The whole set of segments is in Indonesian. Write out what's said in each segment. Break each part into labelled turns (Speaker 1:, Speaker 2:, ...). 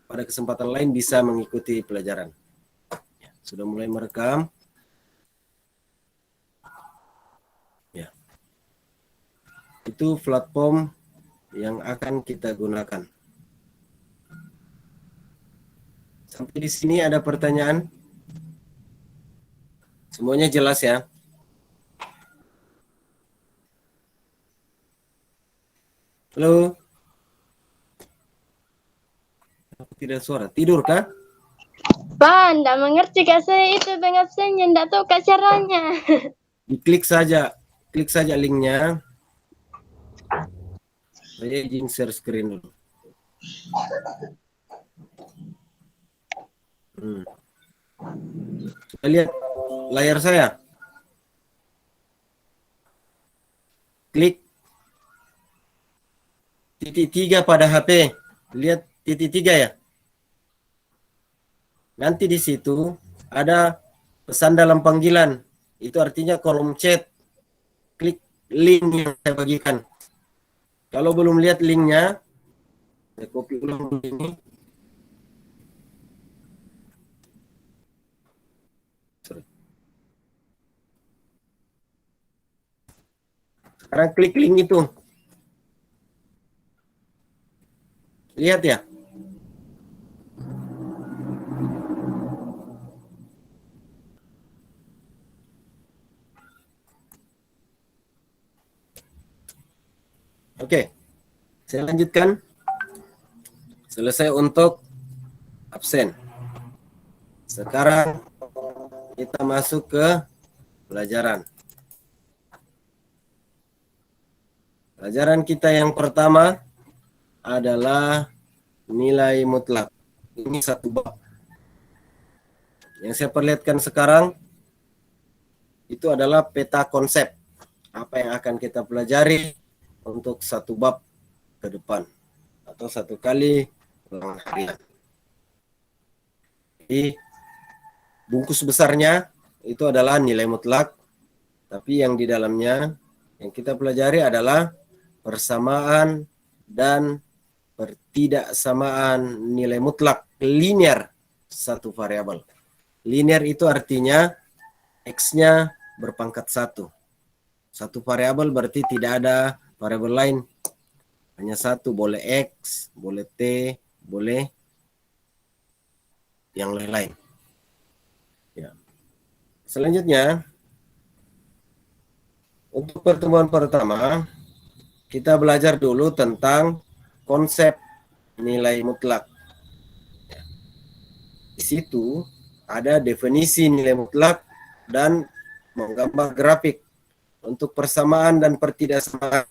Speaker 1: pada kesempatan lain bisa mengikuti pelajaran. Sudah mulai merekam. Ya. Itu platform yang akan kita gunakan. Sampai di sini ada pertanyaan? Semuanya jelas ya? Halo? Tidak suara. Tidur kah?
Speaker 2: Pak, enggak mengerti Kak saya itu pengabsennya, enggak tahu Kak caranya.
Speaker 1: Diklik saja. Klik saja linknya. Saya izin share screen dulu. Sudah lihat layar saya? Klik titik 3 pada HP. Lihat titik 3 ya? Nanti di situ ada pesan dalam panggilan. Itu artinya kolom chat. Klik link yang saya bagikan. Kalau belum lihat linknya, saya copy ulang dulu ini. Sekarang klik link itu. Lihat ya. Oke. Saya lanjutkan. Selesai untuk absen. Sekarang kita masuk ke pelajaran. Pelajaran kita yang pertama adalah nilai mutlak. Ini satu bab. Yang saya perlihatkan sekarang itu adalah peta konsep. Apa yang akan kita pelajari untuk satu bab ke depan. Atau satu kali ulangan harian. Jadi bungkus besarnya itu adalah nilai mutlak. Tapi yang di dalamnya yang kita pelajari adalah persamaan dan pertidaksamaan nilai mutlak linear satu variabel. Linear itu artinya X-nya berpangkat 1. Satu variabel berarti tidak ada variabel lain. Hanya satu, boleh X, boleh T, boleh yang lain-lain. Ya. Selanjutnya, untuk pertemuan pertama, kita belajar dulu tentang konsep nilai mutlak. Di situ ada definisi nilai mutlak dan menggambar grafik. Untuk persamaan dan pertidaksamaan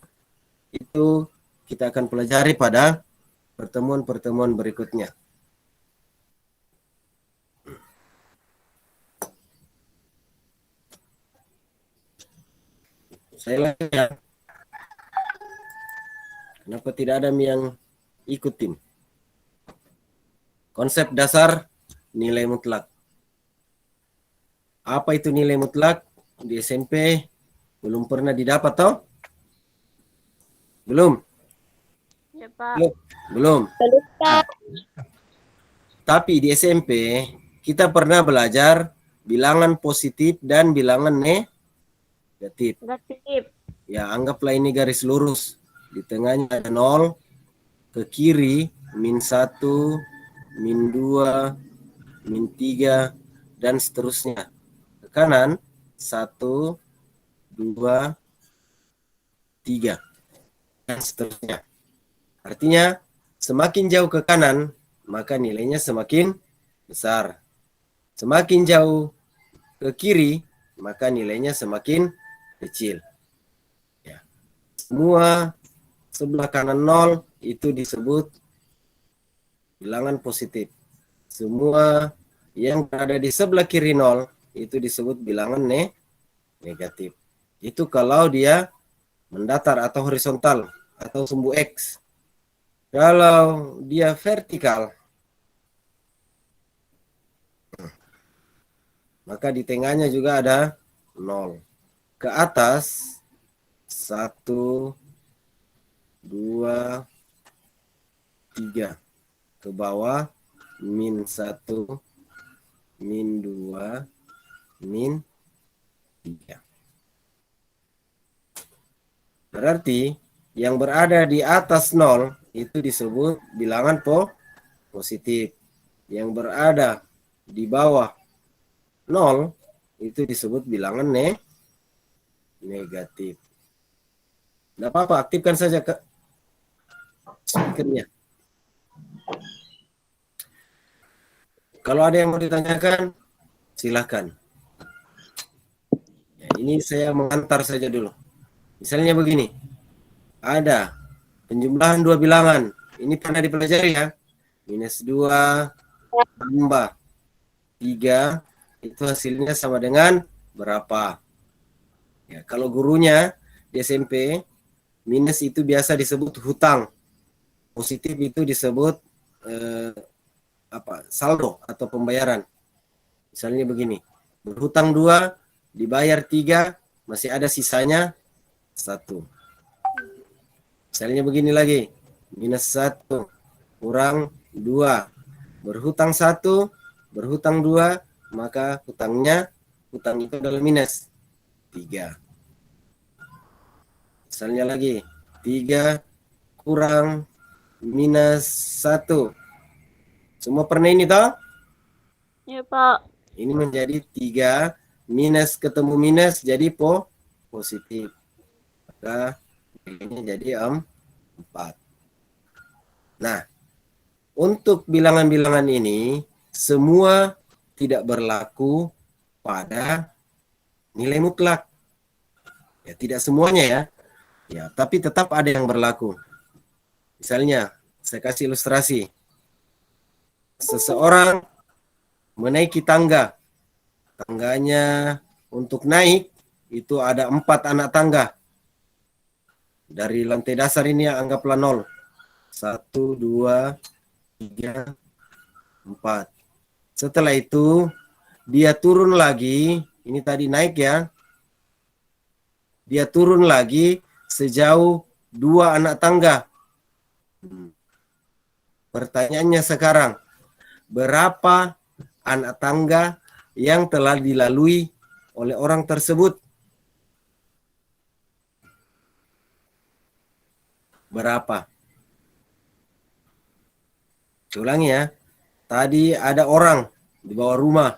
Speaker 1: itu kita akan pelajari pada pertemuan-pertemuan berikutnya. Saya lagi ya. Kenapa tidak ada yang ikutin? Konsep dasar nilai mutlak. Apa itu nilai mutlak? Di SMP belum pernah didapat toh? Belum?
Speaker 2: Ya Pak.
Speaker 1: Belum. Nah, tapi di SMP kita pernah belajar bilangan positif dan bilangan negatif.
Speaker 2: Negatif.
Speaker 1: Ya, anggaplah ini garis lurus. Di tengahnya ada 0, ke kiri -1, -2, -3, dan seterusnya. Ke kanan 1, 2, 3, dan seterusnya. Artinya semakin jauh ke kanan, maka nilainya semakin besar. Semakin jauh ke kiri, maka nilainya semakin kecil. Ya. Semua sebelah kanan 0 itu disebut bilangan positif. Semua yang berada di sebelah kiri 0 itu disebut bilangan negatif. Itu kalau dia mendatar atau horizontal atau sumbu X. Kalau dia vertikal, maka di tengahnya juga ada 0. Ke atas 1, 2, 3. Ke bawah min 1, min 2, min 3. Berarti yang berada di atas 0 itu disebut bilangan positif. Yang berada di bawah 0 itu disebut bilangan negatif. Tidak apa-apa, aktifkan saja ke speakernya. Kalau ada yang mau ditanyakan, silakan. Ya, ini saya mengantar saja dulu. Misalnya begini, ada penjumlahan dua bilangan. Ini pernah dipelajari ya. Minus 2 tambah 3 itu hasilnya sama dengan berapa? Ya, kalau gurunya di SMP, minus itu biasa disebut hutang. Positif itu disebut saldo atau pembayaran. Misalnya begini, berhutang 2, dibayar 3, masih ada sisanya 1. Misalnya begini lagi, minus 1 kurang 2, berhutang 1, berhutang 2, maka hutang itu adalah minus 3. Misalnya lagi, 3 kurang minus 1. Semua pernah ini toh?
Speaker 2: Ya, Pak.
Speaker 1: Ini menjadi 3 minus ketemu minus jadi positif. Maka ini jadi 4. Nah, untuk bilangan-bilangan ini semua tidak berlaku pada nilai mutlak. Ya, tidak semuanya ya. Ya, tapi tetap ada yang berlaku. Misalnya, saya kasih ilustrasi. Seseorang menaiki tangga. Tangganya untuk naik itu ada 4 anak tangga. Dari lantai dasar ini anggaplah 0. 1, 2, 3, 4. Setelah itu dia turun lagi. Ini tadi naik ya. Dia turun lagi sejauh 2 anak tangga. Pertanyaannya sekarang, berapa anak tangga yang telah dilalui oleh orang tersebut? Berapa? Ulangi ya. Tadi ada orang di bawah rumah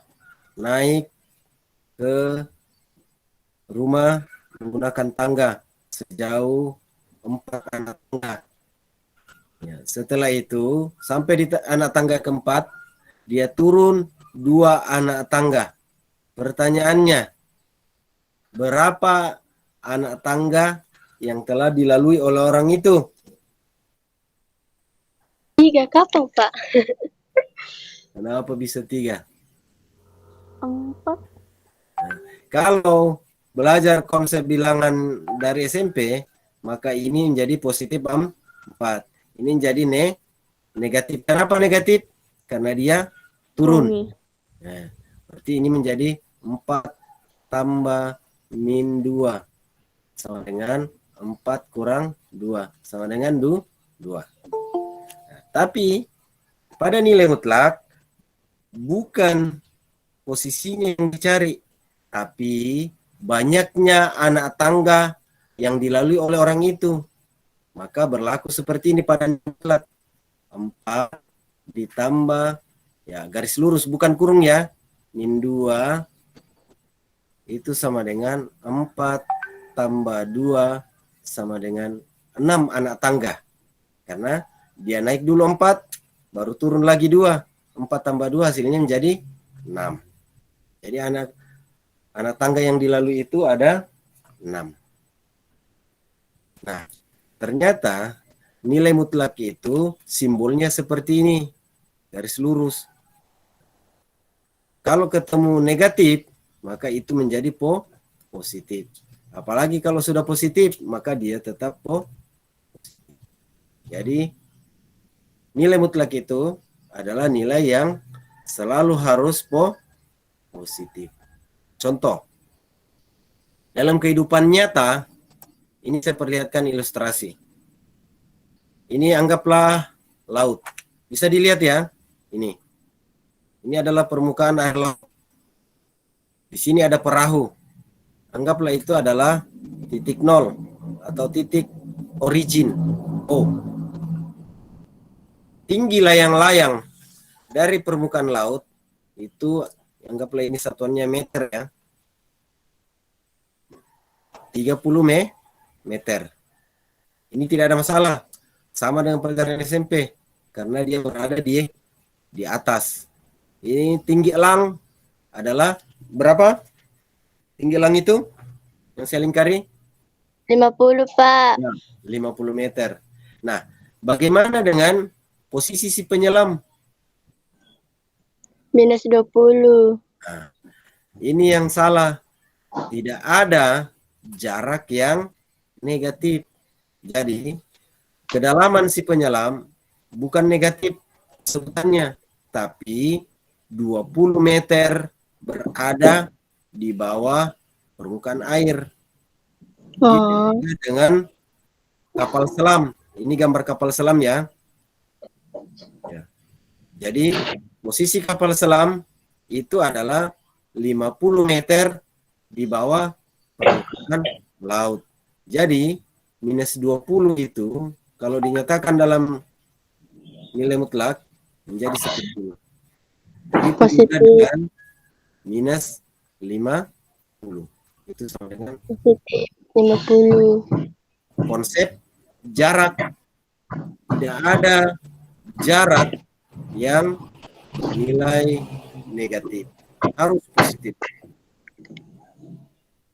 Speaker 1: naik ke rumah menggunakan tangga sejauh 4 anak tangga. Ya, setelah itu sampai di anak tangga keempat, dia turun 2 anak tangga. Pertanyaannya, berapa anak tangga yang telah dilalui oleh orang itu?
Speaker 2: 3 kapan, Pak?
Speaker 1: Kenapa bisa 3?
Speaker 2: 4.
Speaker 1: Kalau belajar konsep bilangan dari SMP, maka ini menjadi positif 4. Ini menjadi negatif. Kenapa negatif? Karena dia turun. Nah, berarti ini menjadi 4 tambah min 2 sama dengan 4 kurang 2 sama dengan 2. Nah, tapi pada nilai mutlak bukan posisinya yang dicari, tapi banyaknya anak tangga yang dilalui oleh orang itu. Maka berlaku seperti ini pada nilai mutlak. 4 ditambah, ya garis lurus bukan kurung ya, min 2 itu sama dengan 4 tambah 2 sama dengan 6 anak tangga. Karena dia naik dulu 4, baru turun lagi 2. 4 tambah 2 hasilnya menjadi 6. Jadi anak tangga yang dilalui itu ada 6. Nah, ternyata nilai mutlak itu simbolnya seperti ini, garis lurus. Kalau ketemu negatif, maka itu menjadi positif. Apalagi kalau sudah positif, maka dia tetap positif. Jadi, nilai mutlak itu adalah nilai yang selalu harus positif. Contoh, dalam kehidupan nyata, ini saya perlihatkan ilustrasi. Ini anggaplah laut. Bisa dilihat ya, ini. Ini adalah permukaan air laut. Di sini ada perahu. Anggaplah itu adalah titik nol atau titik origin. Tinggi layang-layang dari permukaan laut itu, anggaplah ini satuannya meter ya. 30 meter. Ini tidak ada masalah. Sama dengan pelajaran SMP karena dia berada di atas. Ini tinggi elang adalah berapa? Tinggi elang itu yang saya lingkari
Speaker 2: 50, Pak.
Speaker 1: 50 meter. Nah, bagaimana dengan posisi si penyelam?
Speaker 2: -20.
Speaker 1: Nah, ini yang salah. Tidak ada jarak yang negatif. Jadi, kedalaman si penyelam bukan negatif sebutannya, tapi 20 meter berada di bawah permukaan air.
Speaker 2: Oh,
Speaker 1: Dengan kapal selam. Ini gambar kapal selam ya. Jadi posisi kapal selam itu adalah 50 meter di bawah permukaan laut. Jadi -20 itu kalau dinyatakan dalam nilai mutlak menjadi seperti ini. Begitu juga
Speaker 2: positif.
Speaker 1: dengan -50. Itu sama dengan
Speaker 2: Positif 50.
Speaker 1: konsep jarak. Tidak ada jarak yang nilai negatif. Harus positif.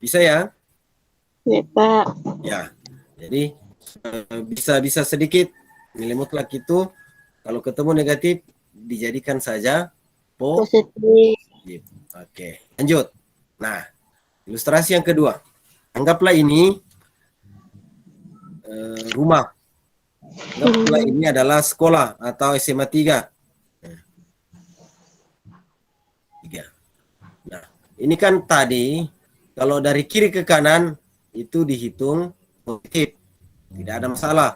Speaker 1: Bisa ya?
Speaker 2: Ya, Pak.
Speaker 1: Ya. Jadi bisa sedikit nilai mutlak itu kalau ketemu negatif dijadikan saja
Speaker 2: Positif.
Speaker 1: Oke, lanjut. Nah, ilustrasi yang kedua. Anggaplah ini rumah. Anggaplah ini adalah sekolah atau SMA 3. Nah, ini kan tadi kalau dari kiri ke kanan itu dihitung positif. Tidak ada masalah.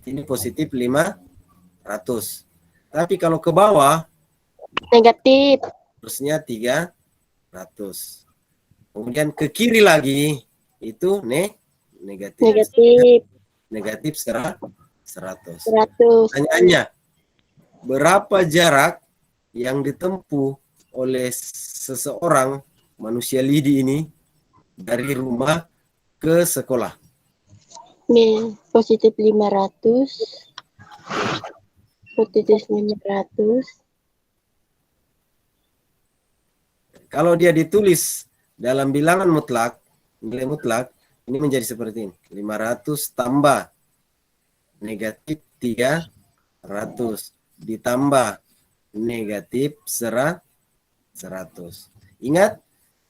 Speaker 1: Ini positif 500. Tapi kalau ke bawah
Speaker 2: Negatif.
Speaker 1: terusnya 300. Kemudian ke kiri lagi itu negatif.
Speaker 2: Negatif.
Speaker 1: Negatif 100.
Speaker 2: 100.
Speaker 1: Pertanyaannya, berapa jarak yang ditempuh oleh seseorang manusia lidi ini dari rumah ke sekolah?
Speaker 2: Positif 500. Positif 500.
Speaker 1: Kalau dia ditulis dalam bilangan mutlak, nilai mutlak, ini menjadi seperti ini. 500 tambah negatif 300 ditambah negatif 100. Ingat,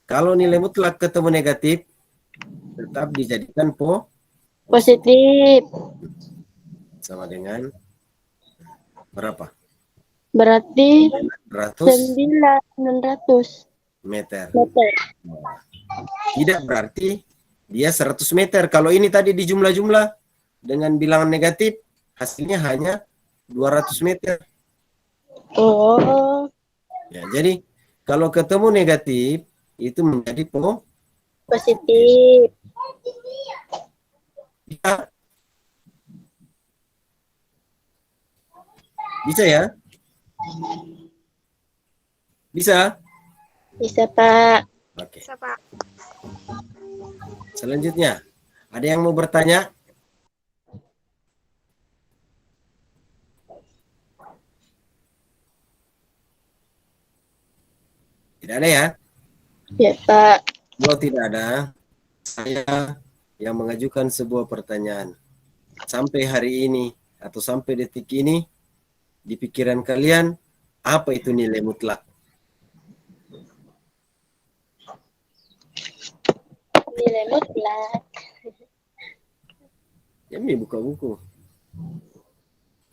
Speaker 1: kalau nilai mutlak ketemu negatif, tetap dijadikan
Speaker 2: Positif.
Speaker 1: sama dengan berapa?
Speaker 2: Berarti
Speaker 1: 100
Speaker 2: 900
Speaker 1: meter.
Speaker 2: meter.
Speaker 1: Tidak berarti dia 100 meter. Kalau ini tadi di jumlah-jumlah dengan bilangan negatif, hasilnya hanya 200 meter.
Speaker 2: Oh,
Speaker 1: Ya, jadi kalau ketemu negatif, itu menjadi
Speaker 2: positif.
Speaker 1: Bisa, bisa ya? Bisa?
Speaker 2: Bisa, Pak.
Speaker 1: Oke.
Speaker 3: Bisa, Pak.
Speaker 1: Selanjutnya, ada yang mau bertanya? Tidak ada ya?
Speaker 2: Ya, Pak.
Speaker 1: Kalau tidak ada, saya yang mengajukan sebuah pertanyaan. Sampai hari ini atau sampai detik ini, di pikiran kalian, apa itu nilai mutlak?
Speaker 2: Nilai mutlak.
Speaker 1: Kami buka buku.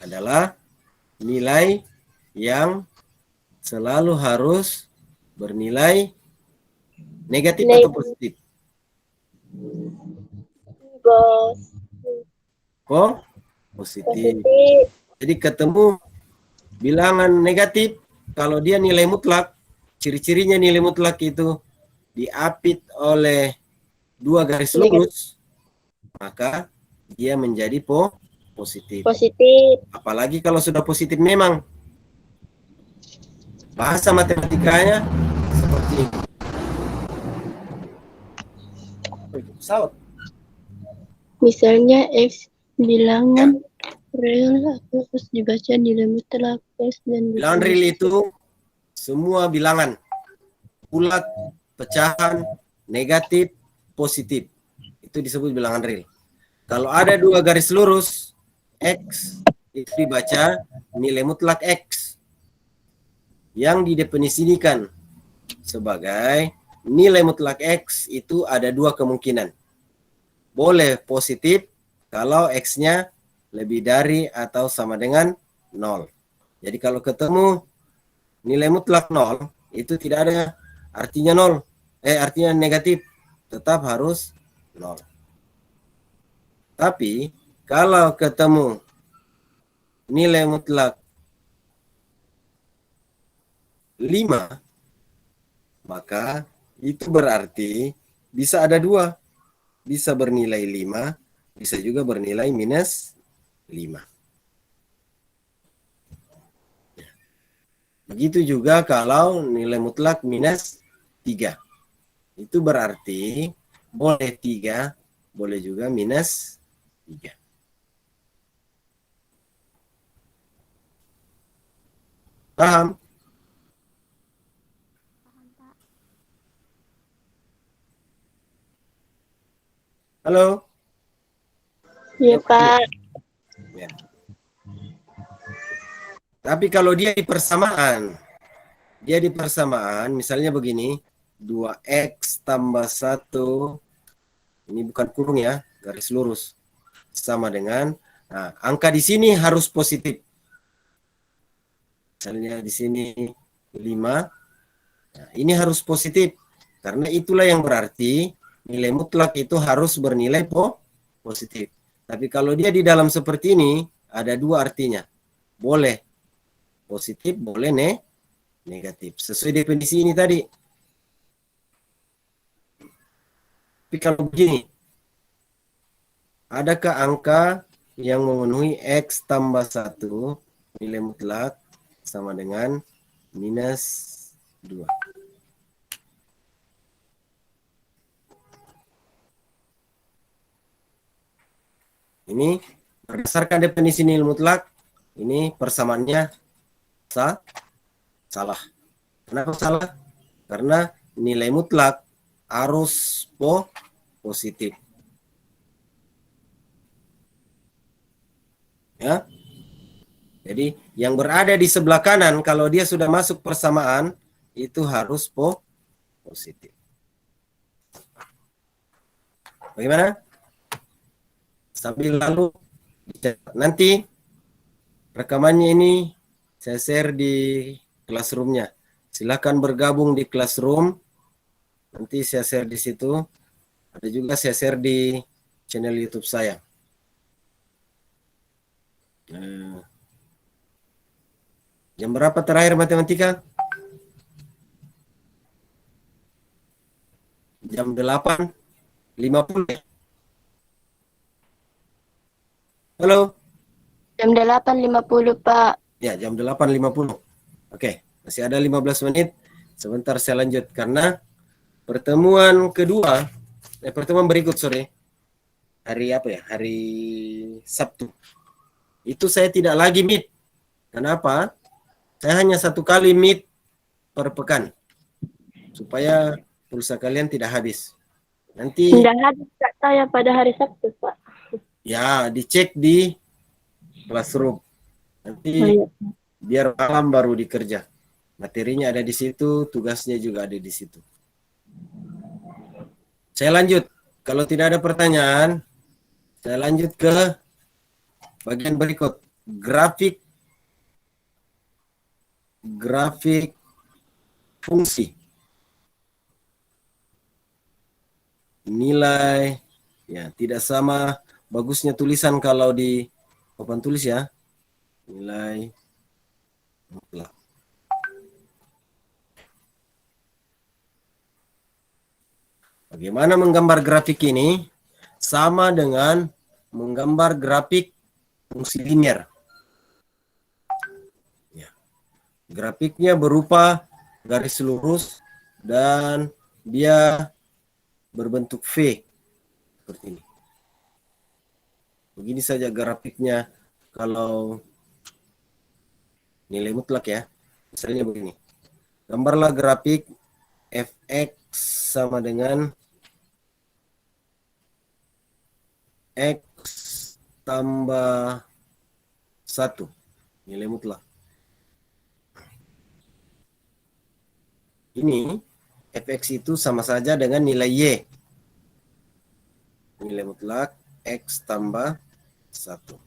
Speaker 1: Adalah nilai yang selalu harus bernilai negatif atau positif?
Speaker 2: Bos.
Speaker 1: Positif.
Speaker 2: Positif.
Speaker 1: Jadi ketemu bilangan negatif, kalau dia nilai mutlak, ciri-cirinya nilai mutlak itu diapit oleh dua garis lurus, maka dia menjadi positif.
Speaker 2: Positif.
Speaker 1: Apalagi kalau sudah positif memang. Bahasa matematikanya seperti ini. Pesawat.
Speaker 2: Misalnya X bilangan real harus dibaca nilai mutlak X dan
Speaker 1: Bilangan real itu semua bilangan. Bulat, pecahan, negatif, positif. Itu disebut bilangan real. Kalau ada dua garis lurus, X, itu dibaca nilai mutlak X. Yang didefinisikan sebagai nilai mutlak X itu ada dua kemungkinan. Boleh positif kalau X-nya lebih dari atau sama dengan 0. Jadi kalau ketemu nilai mutlak 0, itu tidak ada artinya 0. Artinya negatif. Tetap harus 0. Tapi kalau ketemu nilai mutlak 5, maka itu berarti bisa ada dua. Bisa bernilai 5, bisa juga bernilai minus 5. Begitu juga kalau nilai mutlak minus 3. Itu berarti boleh 3, boleh juga minus 3. Paham? Halo?
Speaker 2: Iya, Pak.
Speaker 1: Ya. Tapi kalau dia di persamaan, misalnya begini, 2X tambah 1, ini bukan kurung ya, garis lurus, sama dengan, nah, angka di sini harus positif. Misalnya di sini 5, nah, ini harus positif, karena itulah yang berarti nilai mutlak itu harus bernilai positif. Tapi kalau dia di dalam seperti ini, ada dua artinya. Boleh positif, boleh negatif. Sesuai definisi ini tadi. Tapi kalau begini, adakah angka yang memenuhi X tambah 1 nilai mutlak sama dengan minus 2? Ini berdasarkan definisi nilai mutlak, ini persamaannya salah. Kenapa salah? Karena nilai mutlak harus positif. Ya. Jadi yang berada di sebelah kanan kalau dia sudah masuk persamaan itu harus positif. Bagaimana? Sambil lalu nanti rekamannya ini saya share di classroom-nya. Silakan bergabung di classroom. Nanti saya share di situ. Ada juga saya share di channel YouTube saya. Jam berapa terakhir matematika? Jam 8.50. Halo?
Speaker 2: Jam 8.50, Pak.
Speaker 1: Ya, jam 8.50. Oke, masih ada 15 menit. Sebentar saya lanjut karena pertemuan berikut sore. Hari apa ya? Hari Sabtu. Itu saya tidak lagi meet. Kenapa? Saya hanya satu kali meet per pekan. Supaya pulsa kalian tidak habis. Nanti
Speaker 2: Tidak habis Kak saya pada hari Sabtu, Pak.
Speaker 1: ya dicek di classroom. Nanti biar malam baru dikerja. Materinya ada di situ, tugasnya juga ada di situ. Saya lanjut. Kalau tidak ada pertanyaan, saya lanjut ke bagian berikut. Grafik fungsi. Nilai ya tidak sama bagusnya tulisan kalau di papan tulis ya. Nilai mutlak. Bagaimana menggambar grafik ini? Sama dengan menggambar grafik fungsi linear. Ya. Grafiknya berupa garis lurus dan dia berbentuk V seperti ini. Begini saja grafiknya kalau nilai mutlak ya. Misalnya begini. Gambarlah grafik fx sama dengan x tambah 1 nilai mutlak. Ini fx itu sama saja dengan nilai y. Nilai mutlak x tambah 1.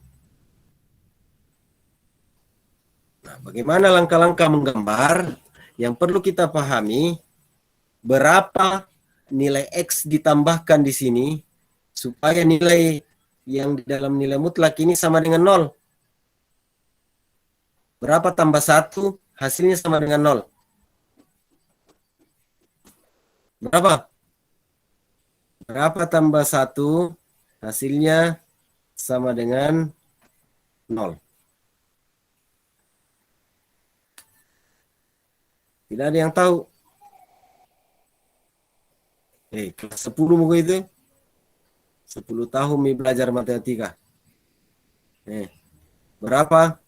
Speaker 1: Nah, bagaimana langkah-langkah menggambar? Yang perlu kita pahami, berapa nilai x ditambahkan di sini supaya nilai yang di dalam nilai mutlak ini sama dengan 0. Berapa tambah 1 hasilnya sama dengan 0. Berapa? Berapa tambah 1 hasilnya sama dengan 0. Tidak ada yang tahu. Kelas 10 buku itu. 10 tahun belajar matematika. Berapa?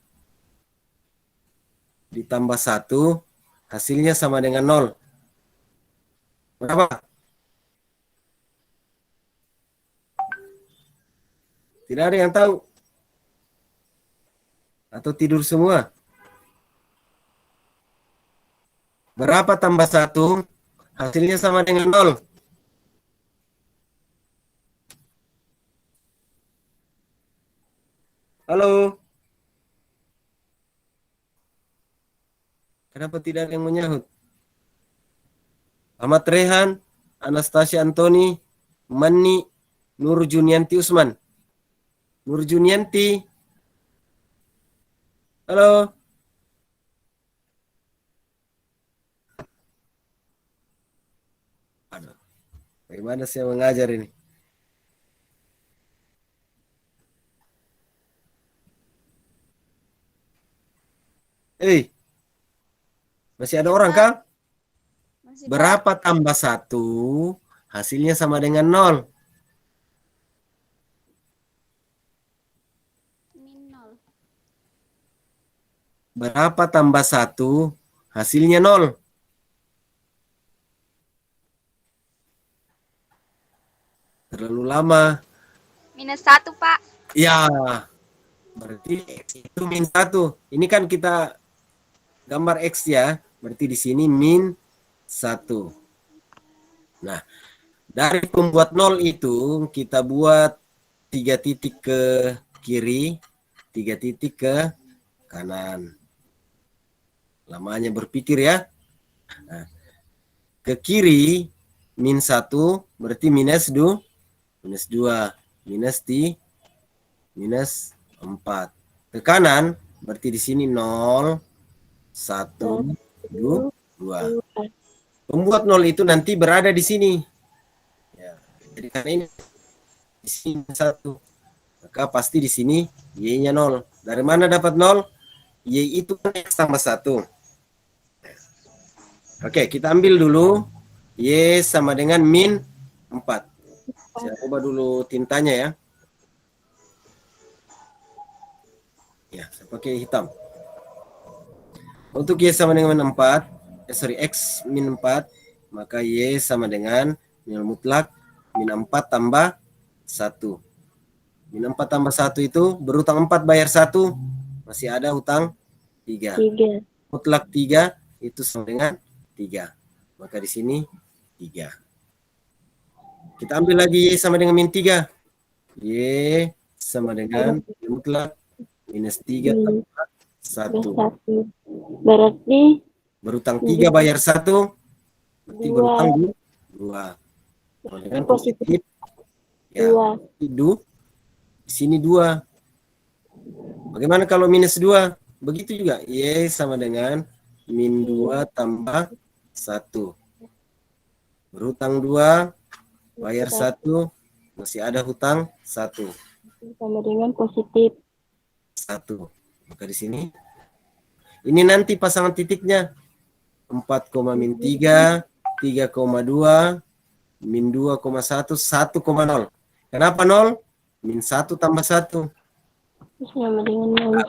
Speaker 1: Ditambah 1 hasilnya sama dengan 0. Berapa? Tidak ada yang tahu. Atau tidur semua? Berapa tambah 1 hasilnya sama dengan 0? Halo? Kenapa tidak ada yang menyahut? Ahmad Rehan, Anastasia Antoni, Mani, Nur Junianti Usman. Nur Junianti. Halo? Aduh, bagaimana saya mengajar ini? Masih ada orang kah?
Speaker 3: Masih,
Speaker 1: Berapa tambah 1 hasilnya sama dengan 0?
Speaker 3: Min 0.
Speaker 1: Berapa tambah 1 hasilnya 0? Terlalu lama.
Speaker 3: Minus 1, Pak.
Speaker 1: Ya, berarti X itu min 1. Ini kan kita gambar X ya. Berarti di sini min 1. Nah, dari pembuat 0 itu kita buat 3 titik ke kiri, 3 titik ke kanan. Lamanya berpikir ya. Nah, ke kiri min 1 berarti minus 2, minus 3, minus 4. Ke kanan berarti di sini 0, 1, 2. Pembuat 0 itu nanti berada di sini. Ya, jadi karena ini di sini 1. Maka pasti di sini y-nya 0. Dari mana dapat 0? Y itu kan x tambah 1. Oke, kita ambil dulu y sama dengan min 4. Saya ubah dulu tintanya ya. Ya, saya pakai hitam. Untuk y sama dengan 4, x min 4, maka y sama dengan nilai mutlak min 4 tambah 1. Min 4 tambah 1 itu berutang 4 bayar 1, masih ada hutang 3. Mutlak 3 itu sama dengan 3. Maka di sini 3. Kita ambil lagi y sama dengan min 3. Y sama dengan mutlak minus 3 tambah 1.
Speaker 2: Berarti
Speaker 1: Berutang 3 bayar 1. Berarti berutang 2. Dengan positif. Ya, 2. Di sini 2. Bagaimana kalau minus 2? Begitu juga. Y sama dengan min 2 tambah 1. Berutang 2 Bayar 1, masih ada hutang 1.
Speaker 2: Sama dengan positif
Speaker 1: 1. Maka di sini ini nanti pasangan titiknya 4,-3, 3,2, -2,1, 1,0. Kenapa 0? -1 tambah 1.
Speaker 2: sama dengan 0.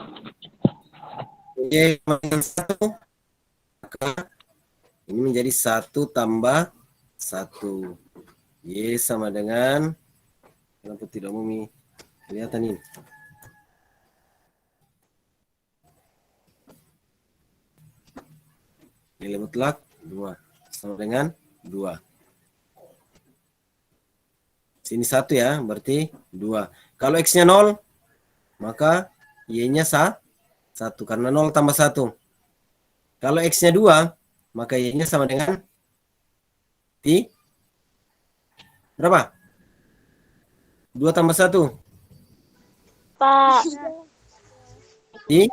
Speaker 1: Y sama dengan 1. Maka ini menjadi 1 tambah 1. Y sama dengan, kenapa tidak mau kelihatan ini? Nilai mutlak 2 sama dengan 2. Sini 1 ya, berarti 2. Kalau X-nya 0, maka Y-nya 1 karena 0 tambah 1. Kalau X-nya 2, maka Y-nya sama dengan berapa? 2 tambah 1.
Speaker 2: Pak, 3.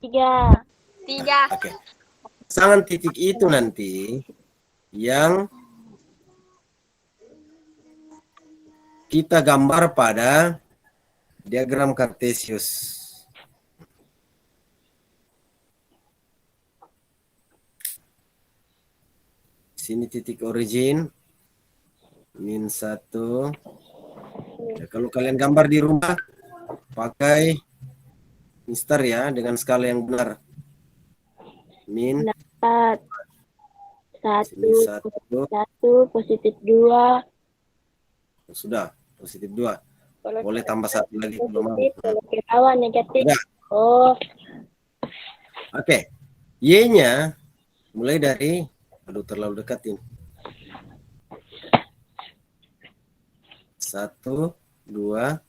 Speaker 3: 3.
Speaker 1: Oke. Pasangan titik itu nanti yang kita gambar pada diagram Kartesius. Sini titik origin -1. Ya, kalau kalian gambar di rumah pakai Mister ya dengan skala yang benar. Min
Speaker 2: 4.
Speaker 1: sini
Speaker 2: 1,
Speaker 1: 1.
Speaker 2: 1, positif 2.
Speaker 1: Sudah, positif 2. Boleh tambah 1 lagi kalau mau.
Speaker 2: Positif, kalau ke bawah negatif.
Speaker 1: Sudah.
Speaker 2: Oh,
Speaker 1: Oke. Y-nya mulai dari, aduh terlalu dekat ini. 1, 2,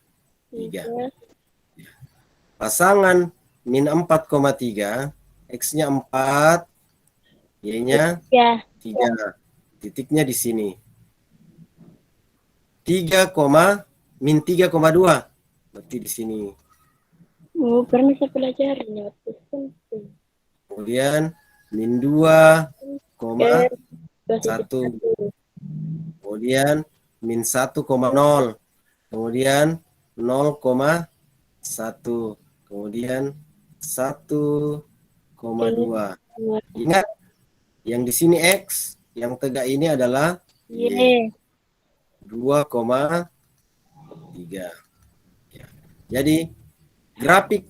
Speaker 1: 3. Pasangan -4,3, X-nya 4, Y-nya 3. Titiknya di sini. 3,-3,2. Berarti di sini.
Speaker 2: pernah saya pelajari ya waktu SMP.
Speaker 1: Kemudian -2,1.
Speaker 2: Positif 1.
Speaker 1: Kemudian -1,0. Kemudian 0,1. Kemudian 1,2. Ingat, yang di sini X, yang tegak ini adalah Y. 2,3. Ya. Jadi grafik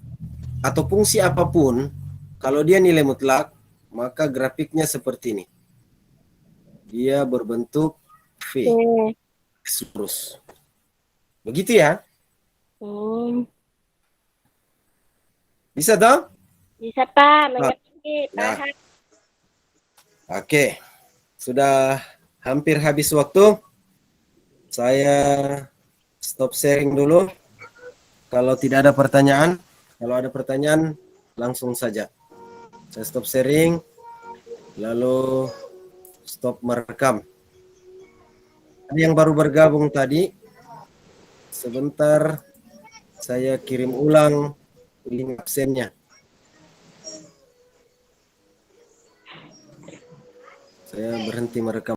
Speaker 1: atau fungsi apapun, kalau dia nilai mutlak, maka grafiknya seperti ini. Dia berbentuk V. Lurus. Begitu ya? Bisa toh?
Speaker 2: Bisa Pak, mengerti.
Speaker 1: Nah.
Speaker 2: Paham.
Speaker 1: Oke. Sudah hampir habis waktu. Saya stop sharing dulu. Kalau tidak ada pertanyaan, kalau ada pertanyaan langsung saja. Saya stop sharing, lalu stop merekam. Ada yang baru bergabung tadi, sebentar saya kirim ulang link absennya. Saya berhenti merekam.